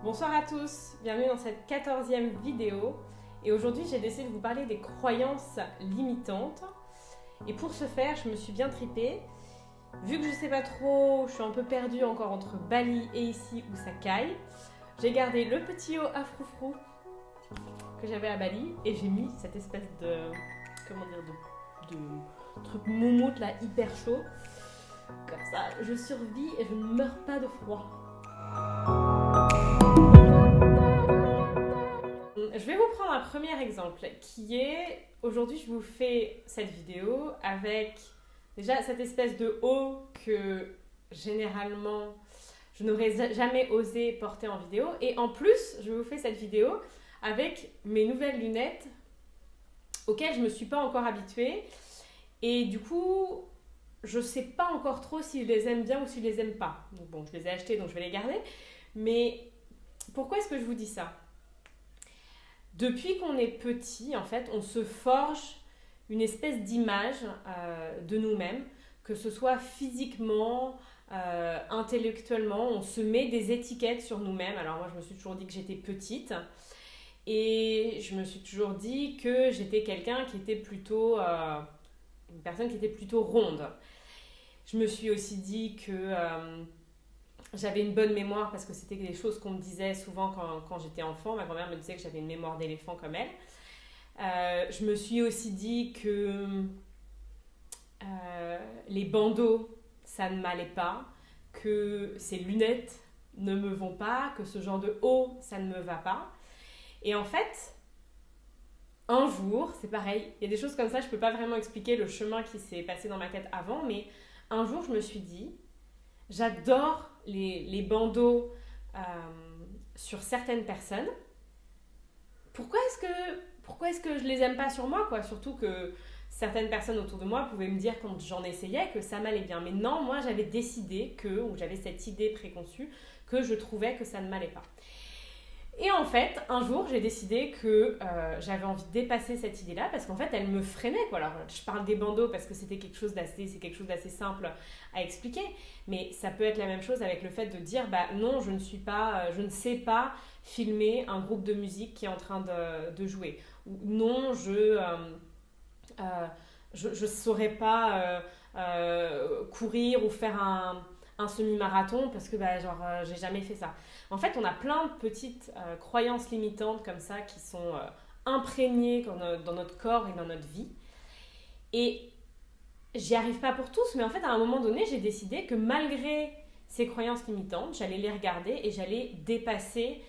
Bonsoir à tous, bienvenue dans cette 14e vidéo. Et aujourd'hui, j'ai décidé de vous parler des croyances limitantes. Et pour ce faire, je me suis bien tripée. Vu que je sais pas trop, je suis un peu perdue encore entre Bali et ici où ça caille. J'ai gardé le petit haut à froufrou que j'avais à Bali et j'ai mis cette espèce de, de truc moumoute là, hyper chaud. Comme ça, je survis et je ne meurs pas de froid. Je vais vous prendre un premier exemple qui est, aujourd'hui je vous fais cette vidéo avec déjà cette espèce de haut que généralement je n'aurais jamais osé porter en vidéo, et en plus je vous fais cette vidéo avec mes nouvelles lunettes auxquelles je ne me suis pas encore habituée, et du coup je ne sais pas encore trop si je les aime bien ou si je les aime pas. Donc bon, je les ai achetées donc je vais les garder, mais pourquoi est-ce que je vous dis ça ? Depuis qu'on est petit, en fait, on se forge une espèce d'image de nous-mêmes, que ce soit physiquement, intellectuellement, on se met des étiquettes sur nous-mêmes. Alors moi, je me suis toujours dit que j'étais petite et je me suis toujours dit que j'étais quelqu'un qui était plutôt, une personne qui était plutôt ronde. Je me suis aussi dit que j'avais une bonne mémoire parce que c'était des choses qu'on me disait souvent quand j'étais enfant. Ma grand-mère me disait que j'avais une mémoire d'éléphant comme elle. Je me suis aussi dit que les bandeaux, ça ne m'allait pas, que ces lunettes ne me vont pas, que ce genre de haut, ça ne me va pas. Et en fait, un jour, c'est pareil, il y a des choses comme ça, je ne peux pas vraiment expliquer le chemin qui s'est passé dans ma tête avant, mais un jour, je me suis dit, j'adore les bandeaux sur certaines personnes. Pourquoi est-ce que je les aime pas sur moi, quoi ? Surtout que certaines personnes autour de moi pouvaient me dire quand j'en essayais que ça m'allait bien. Mais non, moi j'avais décidé ou j'avais cette idée préconçue que je trouvais que ça ne m'allait pas. Et en fait, un jour, j'ai décidé que j'avais envie de dépasser cette idée-là parce qu'en fait, elle me freinait, quoi. Alors, je parle des bandeaux parce que c'est quelque chose d'assez simple à expliquer, mais ça peut être la même chose avec le fait de dire, bah non, je ne sais pas filmer un groupe de musique qui est en train de jouer. Ou non, je saurais pas courir ou faire un semi-marathon parce que j'ai jamais fait ça. En fait, on a plein de petites croyances limitantes comme ça qui sont imprégnées dans notre corps et dans notre vie. Et j'y arrive pas pour tous, mais en fait, à un moment donné, j'ai décidé que malgré ces croyances limitantes, j'allais les regarder et j'allais les dépasser.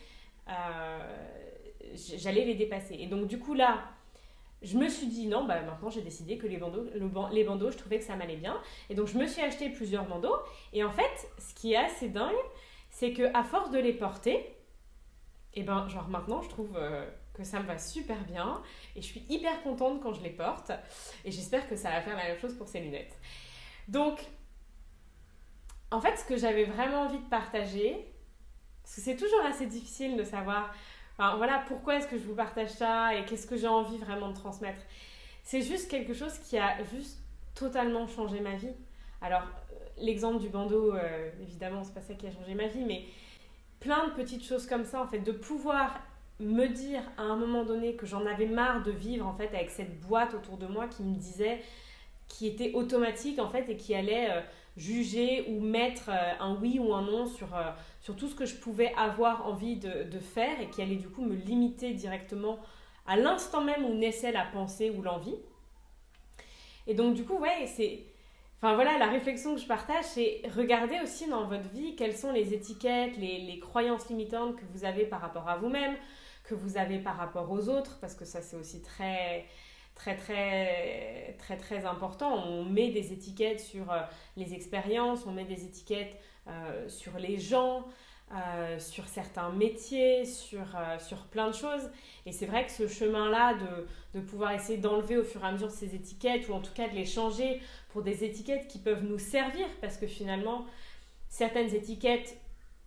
Et donc, du coup, là, je me suis dit non, maintenant j'ai décidé que les bandeaux, je trouvais que ça m'allait bien. Et donc je me suis acheté plusieurs bandeaux. Et en fait, ce qui est assez dingue, c'est qu'à force de les porter, et maintenant je trouve que ça me va super bien. Et je suis hyper contente quand je les porte. Et j'espère que ça va faire la même chose pour ces lunettes. Donc, en fait, ce que j'avais vraiment envie de partager, parce que c'est toujours assez difficile de savoir... Enfin, voilà, pourquoi est-ce que je vous partage ça et qu'est-ce que j'ai envie vraiment de transmettre. C'est juste quelque chose qui a juste totalement changé ma vie. Alors, l'exemple du bandeau, évidemment, c'est pas ça qui a changé ma vie, mais plein de petites choses comme ça, en fait, de pouvoir me dire à un moment donné que j'en avais marre de vivre, en fait, avec cette boîte autour de moi qui me disait, qui était automatique, en fait, et qui allait juger ou mettre un oui ou un non sur tout ce que je pouvais avoir envie de faire et qui allait du coup me limiter directement à l'instant même où naissait la pensée ou l'envie. Et donc du coup, la réflexion que je partage, c'est regarder aussi dans votre vie quelles sont les étiquettes, les croyances limitantes que vous avez par rapport à vous-même, que vous avez par rapport aux autres, parce que ça c'est aussi très important. On met des étiquettes sur les expériences, on met des étiquettes sur les gens, sur certains métiers, sur plein de choses. Et c'est vrai que ce chemin-là de pouvoir essayer d'enlever au fur et à mesure ces étiquettes, ou en tout cas de les changer pour des étiquettes qui peuvent nous servir, parce que finalement, certaines étiquettes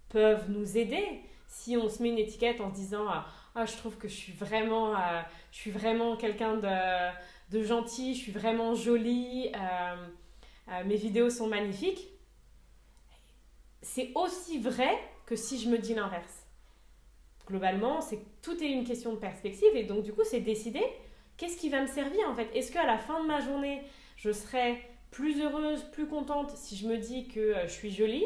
peuvent nous aider. Si on se met une étiquette en se disant je trouve que je suis vraiment quelqu'un de gentil, je suis vraiment jolie, mes vidéos sont magnifiques, c'est aussi vrai que si je me dis l'inverse. globalement, tout est une question de perspective. Et donc, du coup, c'est décider qu'est-ce qui va me servir en fait. Est-ce qu'à la fin de ma journée, je serai plus heureuse, plus contente si je me dis que je suis jolie,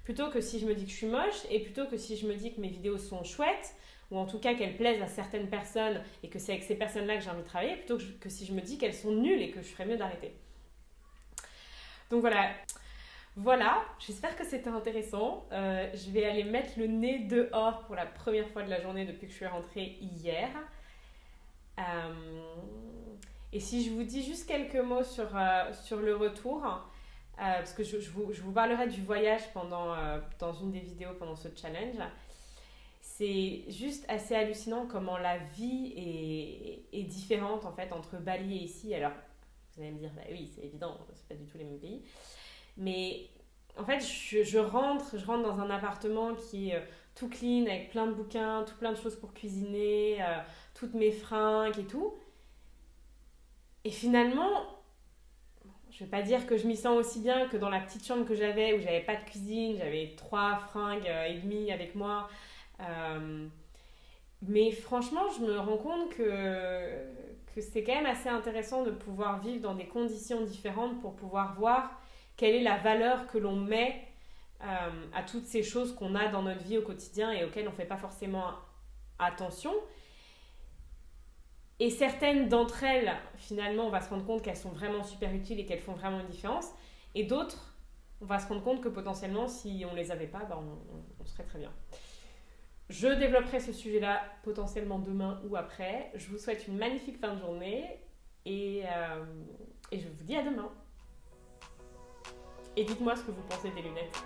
plutôt que si je me dis que je suis moche, et plutôt que si je me dis que mes vidéos sont chouettes, ou en tout cas qu'elles plaisent à certaines personnes et que c'est avec ces personnes-là que j'ai envie de travailler, plutôt que si je me dis qu'elles sont nulles et que je ferais mieux d'arrêter. Donc voilà, j'espère que c'était intéressant. Je vais aller mettre le nez dehors pour la première fois de la journée depuis que je suis rentrée hier. Et si je vous dis juste quelques mots sur le retour, parce que je vous parlerai du voyage dans une des vidéos pendant ce challenge. C'est juste assez hallucinant comment la vie est différente en fait entre Bali et ici. Alors, vous allez me dire, bah oui, c'est évident, c'est pas du tout les mêmes pays. Mais en fait, je rentre dans un appartement qui est tout clean, avec plein de bouquins, tout plein de choses pour cuisiner, toutes mes fringues et tout. Et finalement, je vais pas dire que je m'y sens aussi bien que dans la petite chambre que j'avais où j'avais pas de cuisine, j'avais 3 fringues et demie avec moi. Mais franchement, je me rends compte que c'est quand même assez intéressant de pouvoir vivre dans des conditions différentes pour pouvoir voir quelle est la valeur que l'on met à toutes ces choses qu'on a dans notre vie au quotidien et auxquelles on ne fait pas forcément attention. Et certaines d'entre elles, finalement, on va se rendre compte qu'elles sont vraiment super utiles et qu'elles font vraiment une différence. Et d'autres, on va se rendre compte que potentiellement, si on ne les avait pas, on serait très bien. Je développerai ce sujet-là potentiellement demain ou après. Je vous souhaite une magnifique fin de journée et je vous dis à demain. Et dites-moi ce que vous pensez des lunettes.